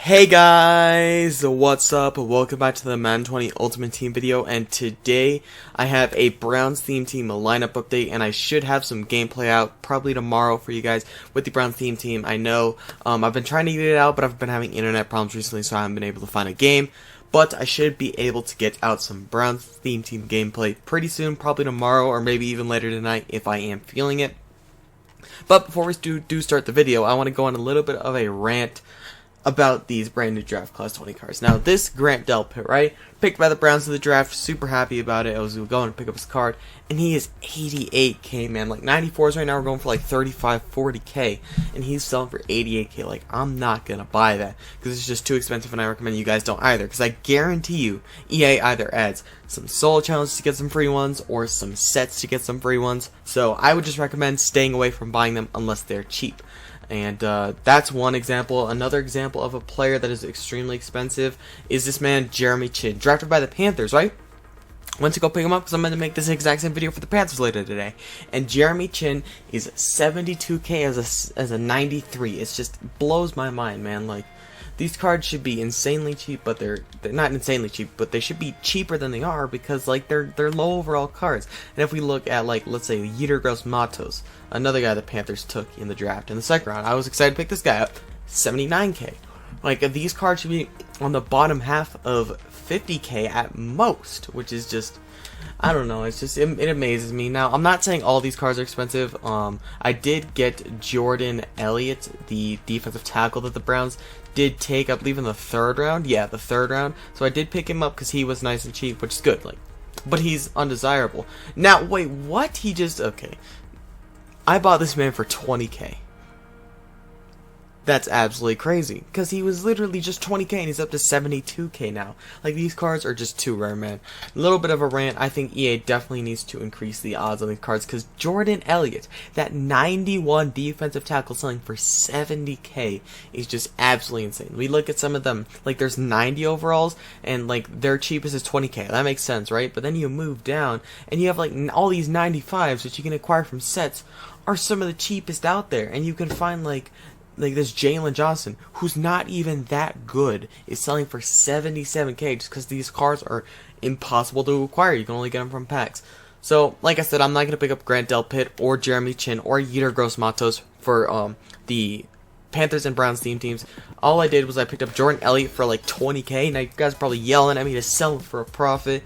Hey guys, what's up? Welcome back to the Madden 20 Ultimate Team video, and today I have a Browns theme team lineup update, and I should have some gameplay out probably tomorrow for you guys with the Browns theme team. I know I've been trying to get it out, but I've been having internet problems recently, so I haven't been able to find a game. But I should be able to get out some Browns theme team gameplay pretty soon, probably tomorrow or maybe even later tonight if I am feeling it. But before we do start the video, I want to go on a little bit of a rant about these brand new draft class 20 cards. Now, this Grant Delpit, right? Picked by the Browns in the draft, super happy about it. I was going to pick up his card, and he is 88k, man. Like 94s right now, we're going for like 35, 40k, and he's selling for 88k. Like, I'm not gonna buy that because it's just too expensive, and I recommend you guys don't either. Because I guarantee you, EA either adds some solo challenges to get some free ones, or some sets to get some free ones. So I would just recommend staying away from buying them unless they're cheap. And that's one example. Another example of a player that is extremely expensive is this man, Jeremy Chinn, drafted by the Panthers, right? Went to go pick him up because I'm going to make this exact same video for the Panthers later today. And Jeremy Chinn is 72k as a 93. It just blows my mind, man. Like, these cards should be insanely cheap, but they're not insanely cheap, but they should be cheaper than they are because like they're low overall cards. And if we look at, like, let's say Yetur Matos, another guy the Panthers took in the draft in the second round, I was excited to pick this guy up, 79k. Like, these cards should be on the bottom half of 50k at most, which is just, I don't know, it's just, it amazes me. Now, I'm not saying all these cards are expensive. I did get Jordan Elliott, the defensive tackle that the Browns did take, I believe in the third round. Yeah, the third round. So I did pick him up because he was nice and cheap, which is good. Like, but he's undesirable. Now, wait, what? He just, okay. I bought this man for 20k. That's absolutely crazy, because he was literally just 20k and he's up to 72k now. Like, these cards are just too rare, man. A little bit of a rant. I think EA definitely needs to increase the odds on these cards, because Jordan Elliott, that 91 defensive tackle selling for 70k is just absolutely insane. We look at some of them, like there's 90 overalls and like their cheapest is 20k. That makes sense, right? But then you move down and you have like all these 95s which you can acquire from sets are some of the cheapest out there, and you can find like this Jalen Johnson, who's not even that good, is selling for 77k just because these cards are impossible to acquire. You can only get them from packs. So, like I said, I'm not going to pick up Grant Delpit or Jeremy Chinn or Yetur Matos for the Panthers and Browns theme teams. All I did was I picked up Jordan Elliott for like 20k. Now, you guys are probably yelling at me to sell him for a profit,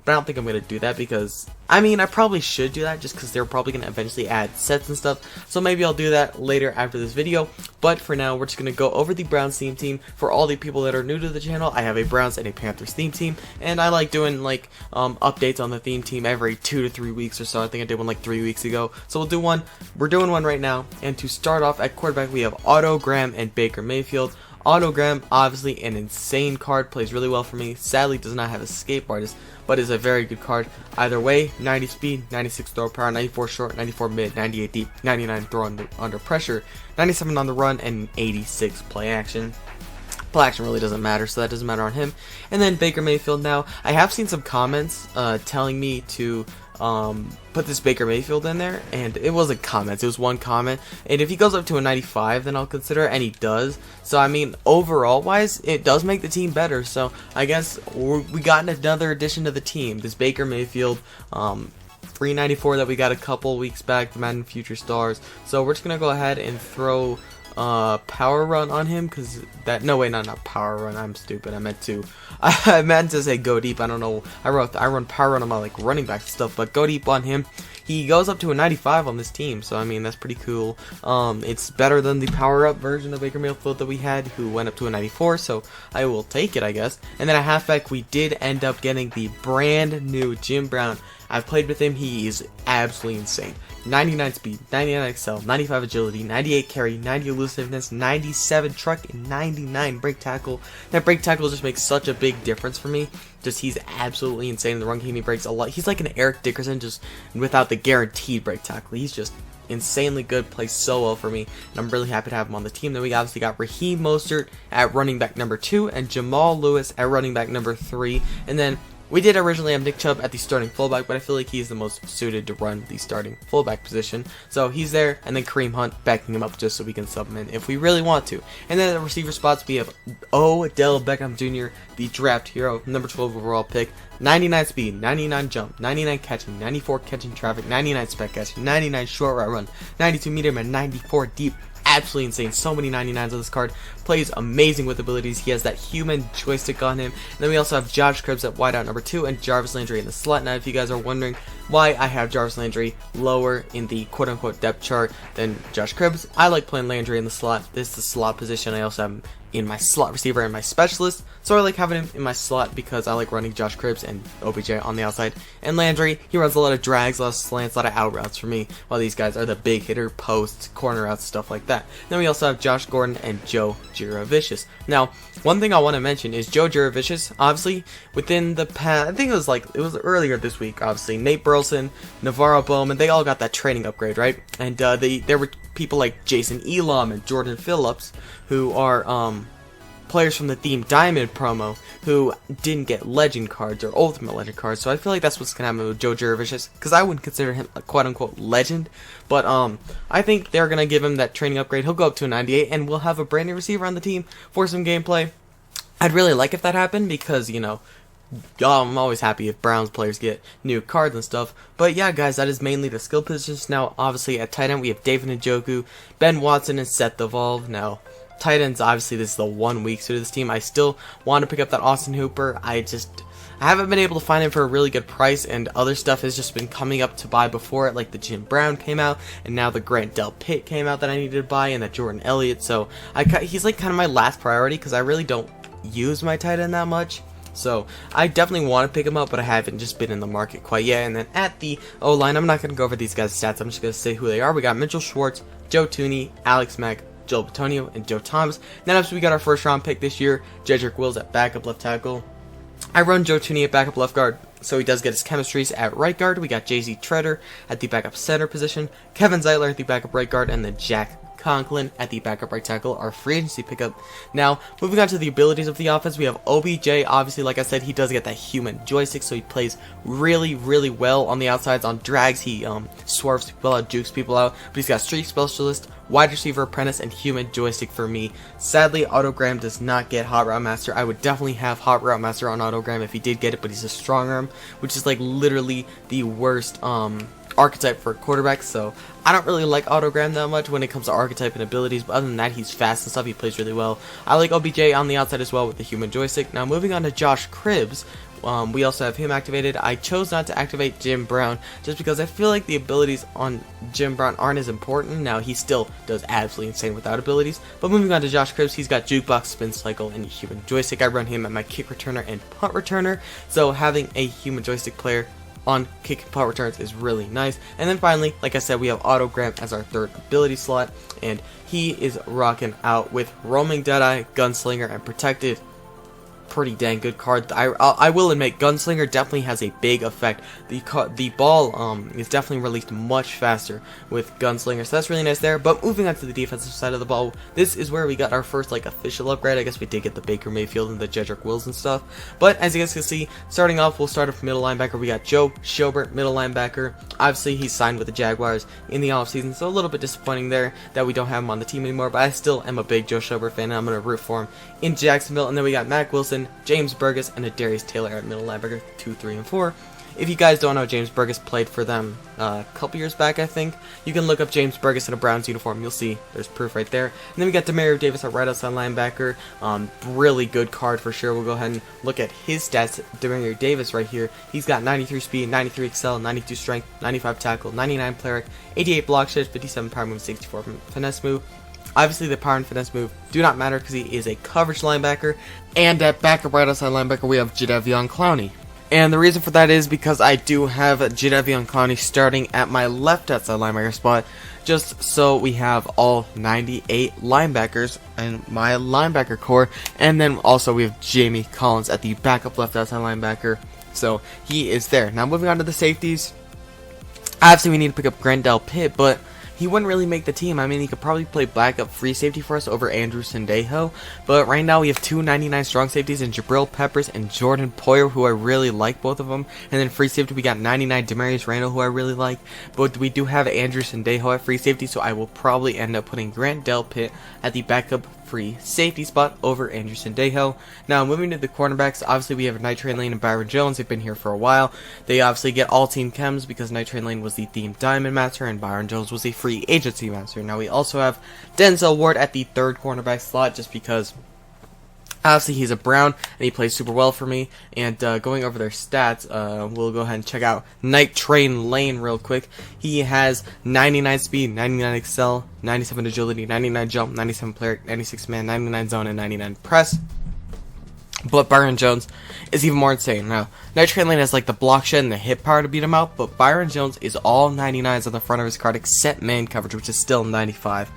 but I don't think I'm going to do that because, I mean, I probably should do that just because they're probably going to eventually add sets and stuff. So maybe I'll do that later after this video. But for now, we're just going to go over the Browns theme team. For all the people that are new to the channel, I have a Browns and a Panthers theme team. And I like doing like updates on the theme team every 2 to 3 weeks or so. I think I did one like 3 weeks ago. So we'll do one. We're doing one right now. And to start off at quarterback, we have Otto Graham and Baker Mayfield. Otto Graham, obviously an insane card, plays really well for me. Sadly, does not have escape artist, but is a very good card. Either way, 90 speed, 96 throw power, 94 short, 94 mid, 98 deep, 99 throw under pressure, 97 on the run, and 86 play action. Play action really doesn't matter, so that doesn't matter on him. And then Baker Mayfield. Now, I have seen some comments telling me to put this Baker Mayfield in there, and it wasn't comments, it was one comment, and if he goes up to a 95 then I'll consider it, and he does. So I mean, overall wise, it does make the team better. So I guess we got another addition to the team, this Baker Mayfield 394 that we got a couple weeks back, the Madden Future Stars. So we're just gonna go ahead and throw power run on him, because that, no way, not power run, I'm stupid, I meant to say go deep. I don't know, I run power run on my like running back stuff, but go deep on him. He goes up to a 95 on this team, so I mean, that's pretty cool. It's better than the power up version of Baker Mayfield that we had, who went up to a 94, so I will take it, I guess. And then at halfback, we did end up getting the brand new Jim Brown. I've played with him, he is absolutely insane. 99 speed, 99 excel, 95 agility, 98 carry, 90 elusiveness, 97 truck, and 99 break tackle. That break tackle just makes such a big difference for me. Just, he's absolutely insane in the run game. He breaks a lot. He's like an Eric Dickerson, just without the guaranteed break tackle. He's just insanely good, plays so well for me, and I'm really happy to have him on the team. Then we obviously got Raheem Mostert at running back number 2, and Jamal Lewis at running back number 3, and then We did originally have Nick Chubb at the starting fullback, but I feel like he's the most suited to run the starting fullback position. So he's there, and then Kareem Hunt backing him up just so we can sub him in if we really want to. And then at the receiver spots, we have Odell Beckham Jr., the draft hero, number 12 overall pick. 99 speed, 99 jump, 99 catching, 94 catching traffic, 99 spec catching, 99 short route run, 92 medium, and 94 deep. Absolutely insane. So many 99s on this card. Plays amazing with abilities. He has that human joystick on him. And then we also have Josh Cribbs at wideout number 2 and Jarvis Landry in the slot. Now, if you guys are wondering why I have Jarvis Landry lower in the quote-unquote depth chart than Josh Cribbs, I like playing Landry in the slot. This is the slot position. I also have him in my slot receiver and my specialist, so I like having him in my slot because I like running Josh Cribbs and OBJ on the outside. And Landry, he runs a lot of drags, a lot of slants, a lot of out routes for me, while these guys are the big hitter, posts, corner routes, stuff like that. Then we also have Josh Gordon and Joe Juravicious. Now, one thing I want to mention is Joe Juravicious, obviously, within the past, I think it was earlier this week, obviously, Nate Burleson, Navarro Bowman, they all got that training upgrade, right? And there were people like Jason Elam and Jordan Phillips, who are players from the Theme Diamond promo who didn't get legend cards or ultimate legend cards. So I feel like that's what's gonna happen with Joe Juravicious, because I wouldn't consider him a quote-unquote legend, but I think they're gonna give him that training upgrade. He'll go up to a 98 and we'll have a brand new receiver on the team for some gameplay. I'd really like if that happened, because, you know, I'm always happy if Browns players get new cards and stuff. But yeah, guys, that is mainly the skill positions. Now, obviously, at tight end, we have David Njoku, Ben Watson, and Seth Devolve. Now, tight ends, obviously, this is the 1 week suit of this team. I still want to pick up that Austin Hooper. I haven't been able to find him for a really good price, and other stuff has just been coming up to buy before it, like the Jim Brown came out, and now the Grant Delpit came out that I needed to buy, and that Jordan Elliott. So he's like kind of my last priority, because I really don't use my tight end that much. So I definitely want to pick him up, but I haven't just been in the market quite yet. And then at the O-line, I'm not going to go over these guys' stats. I'm just going to say who they are. We got Mitchell Schwartz, Joe Tooney, Alex Mack, Joel Bitonio, and Joe Thomas. Then after we got our first round pick this year, Jedrick Wills at backup left tackle. I run Joe Tooney at backup left guard, so he does get his chemistries at right guard. We got Jay-Z Treader at the backup center position, Kevin Zeitler at the backup right guard, and then Jack Conklin at the backup right tackle, our free agency pickup. Now, moving on to the abilities of the offense, we have OBJ. Obviously, like I said, he does get that human joystick, so he plays really, really well on the outsides. On drags, he swerves people out, jukes people out, but he's got streak specialist, wide receiver apprentice, and human joystick for me. Sadly, Autogram does not get Hot Route Master. I would definitely have Hot Route Master on Autogram if he did get it, but he's a strong arm, which is like literally the worst archetype for quarterbacks, so I don't really like Autogram that much when it comes to archetype and abilities, but other than that, he's fast and stuff. He plays really well. I like OBJ on the outside as well with the human joystick. Now, moving on to Josh Cribbs, we also have him activated. I chose not to activate Jim Brown just because I feel like the abilities on Jim Brown aren't as important. Now, he still does absolutely insane without abilities, but moving on to Josh Cribbs, he's got Jukebox, Spin Cycle, and human joystick. I run him at my kick returner and punt returner, so having a human joystick player on kick and punt returns is really nice. And then finally, like I said, we have Autogram as our third ability slot, and he is rocking out with Roaming Deadeye, Gunslinger, and Protected. Pretty dang good card. I will admit, Gunslinger definitely has a big effect. The ball is definitely released much faster with Gunslinger, so that's really nice there. But moving on to the defensive side of the ball, this is where we got our first like official upgrade. I guess we did get the Baker Mayfield and the Jedrick Wills and stuff. But as you guys can see, starting off, we'll start off middle linebacker. We got Joe Schobert, middle linebacker. Obviously, he's signed with the Jaguars in the offseason, so a little bit disappointing there that we don't have him on the team anymore. But I still am a big Joe Schobert fan, and I'm going to root for him in Jacksonville. And then we got Mac Wilson, James Burgess, and a Darius Taylor at middle linebacker, 2, 3, and 4. If you guys don't know, James Burgess played for them a couple years back, I think. You can look up James Burgess in a Browns uniform. You'll see there's proof right there. And then we got Demario Davis at right outside linebacker. Really good card for sure. We'll go ahead and look at his stats. Demario Davis right here. He's got 93 speed, 93 excel, 92 strength, 95 tackle, 99 player, 88 block shed, 57 power move, 64 finesse move. Obviously, the power and finesse move do not matter because he is a coverage linebacker. And at backup right outside linebacker, we have Jadeveon Clowney. And the reason for that is because I do have Jadeveon Clowney starting at my left outside linebacker spot, just so we have all 98 linebackers in my linebacker core. And then also we have Jamie Collins at the backup left outside linebacker, so he is there. Now moving on to the safeties. Obviously, we need to pick up Grant Delpit, but he wouldn't really make the team. I mean, he could probably play backup free safety for us over Andrew Sendejo, but right now we have two 99 strong safeties in Jabril Peppers and Jordan Poyer, who I really like, both of them. And then free safety, we got 99 Demarius Randall, who I really like, but we do have Andrew Sendejo at free safety, so I will probably end up putting Grant Delpit at the backup free safety spot over Andrew Sendejo. Now, moving to the cornerbacks, obviously we have Night Train Lane and Byron Jones. They've been here for a while. They obviously get all team chems because Night Train Lane was the team diamond master and Byron Jones was a free agency master. Now, we also have Denzel Ward at the third cornerback slot just because obviously he's a Brown and he plays super well for me. And going over their stats, we'll go ahead and check out Night Train Lane real quick. He has 99 speed, 99 excel, 97 agility, 99 jump, 97 player, 96 man, 99 zone, and 99 press. But Byron Jones is even more insane. Now, Night Train Lane has like the block shed and the hit power to beat him out, but Byron Jones is all 99s on the front of his card except man coverage, which is still 95.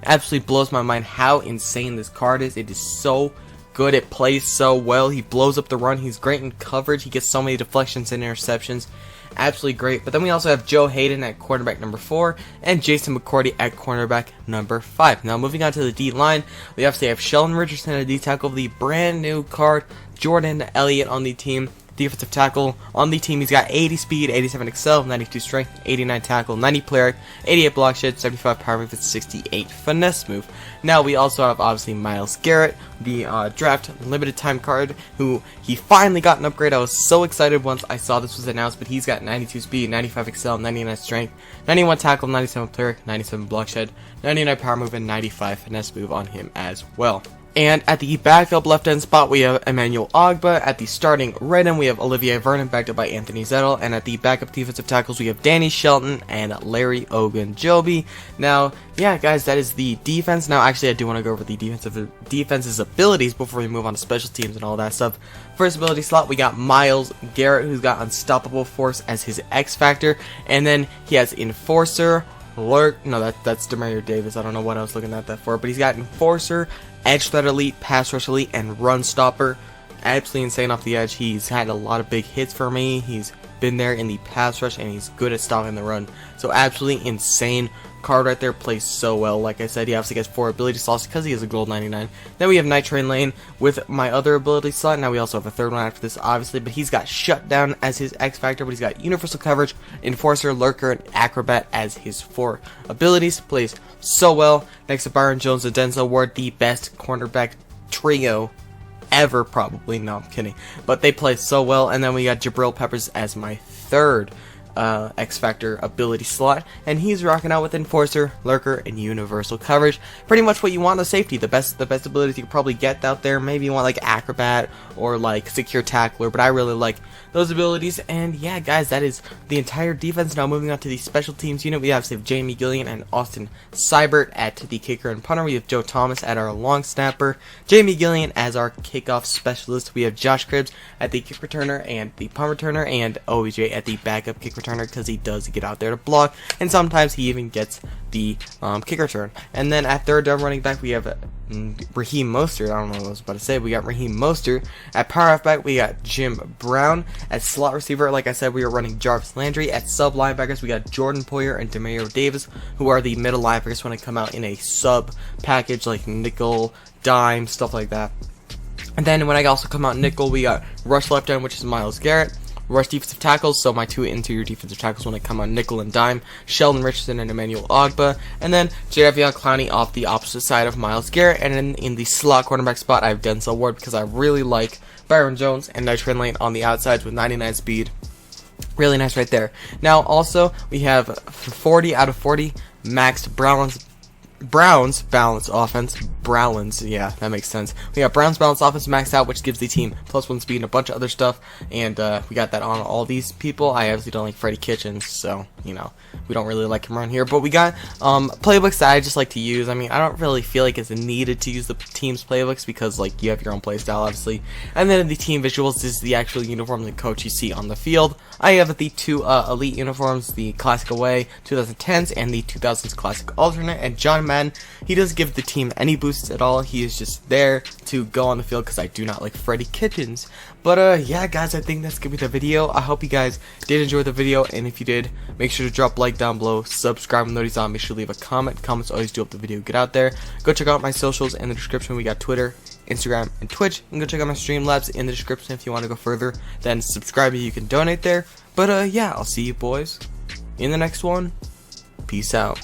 Absolutely blows my mind how insane this card is. It is so good. It plays so well. He blows up the run. He's great in coverage. He gets so many deflections and interceptions. Absolutely great. But then we also have Joe Hayden at quarterback number 4 and Jason McCourty at cornerback number 5. Now moving on to the D line, we obviously have Sheldon Richardson at D tackle, the brand new card, Jordan Elliott on the team. Defensive tackle on the team, he's got 80 speed, 87 excel, 92 strength, 89 tackle, 90 player, 88 block shed, 75 power move, and 68 finesse move. Now we also have obviously Myles Garrett, the draft limited time card, who he finally got an upgrade. I was so excited once I saw this was announced, but he's got 92 speed, 95 excel, 99 strength, 91 tackle, 97 player, 97 block shed, 99 power move, and 95 finesse move on him as well. And at the backup left end spot, we have Emmanuel Ogba. At the starting right end, we have Olivier Vernon, backed up by Anthony Zettel. And at the backup defensive tackles, we have Danny Shelton and Larry Ogunjobi. Now, yeah, guys, that is the defense. Now, actually, I do want to go over the defense's abilities before we move on to special teams and all that stuff. First ability slot, we got Myles Garrett, who's got Unstoppable Force as his X Factor. And then he has Enforcer, Lurk. No, that's Demario Davis. I don't know what I was looking at that for. But he's got Enforcer, Edge Threat Elite, Pass Rush Elite, and Run Stopper. Absolutely insane off the edge. He's had a lot of big hits for me. He's been there in the pass rush, and he's good at stopping the run. So absolutely insane card right there. Plays so well. Like I said, he obviously gets 4 ability slots because he has a gold 99. Then we have Night Train Lane with my other ability slot. Now we also have a third one after this, obviously, but he's got Shutdown as his X Factor, but he's got Universal Coverage, Enforcer, Lurker, and Acrobat as his 4 abilities. Plays so well. Next to Byron Jones and Denzel Ward, the best cornerback trio ever, probably. No, I'm kidding. But they play so well. And then we got Jabril Peppers as my third X Factor ability slot, and he's rocking out with Enforcer, Lurker, and Universal Coverage. Pretty much what you want in a safety. The best abilities you could probably get out there. Maybe you want like Acrobat or like Secure Tackler, but I really like those abilities. And yeah, guys, that is the entire defense. Now moving on to the special teams unit, we have Jamie Gillian and Austin Seibert at the kicker and punter. We have Joe Thomas at our long snapper, Jamie Gillian as our kickoff specialist. We have Josh Cribbs at the kick returner and the punt returner, and OBJ at the backup kick returner because he does get out there to block, and sometimes he even gets the kick return. And then at third down running back, we have Raheem Mostert. I don't know what I was about to say. We got Raheem Mostert. At power halfback, we got Jim Brown. At slot receiver, like I said, we are running Jarvis Landry. At sub linebackers, we got Jordan Poyer and Demario Davis, who are the middle linebackers when they come out in a sub package like nickel, dime, stuff like that. And then when I also come out nickel, we got rush left end, which is Myles Garrett. Rush defensive tackles, so my 2 interior defensive tackles when I come on nickel and dime, Sheldon Richardson and Emmanuel Ogba. And then Jadeveon Clowney off the opposite side of Myles Garrett. And then in the slot cornerback spot, I have Denzel Ward because I really like Byron Jones and Night Train Lane on the outsides with 99 speed. Really nice right there. Now also, we have 40 out of 40 maxed Browns balance offense. Browns, yeah, that makes sense. We got Browns balance offense maxed out, which gives the team +1 speed and a bunch of other stuff. And we got that on all these people. I obviously don't like Freddie Kitchens, so you know we don't really like him around here. But we got playbooks that I just like to use. I mean, I don't really feel like it's needed to use the team's playbooks because like you have your own playstyle, obviously. And then the team visuals is the actual uniform the coach you see on the field. I have the 2 elite uniforms, the Classic Away 2010s and the 2000s Classic Alternate. And John Madden, he doesn't give the team any boost boosts at all. He is just there to go on the field because I do not like Freddy Kitchens. But yeah guys, I think that's gonna be the video. I hope you guys did enjoy the video, and if you did, make sure to drop a like down below, subscribe and notice on, make sure to leave a comment. Comments always do up the video. Get out there, go check out my socials in the description. We got Twitter, Instagram, and Twitch, and go check out my Streamlabs in the description if you want to go further. Then subscribe, you can donate there. But yeah, I'll see you boys in the next one. Peace out.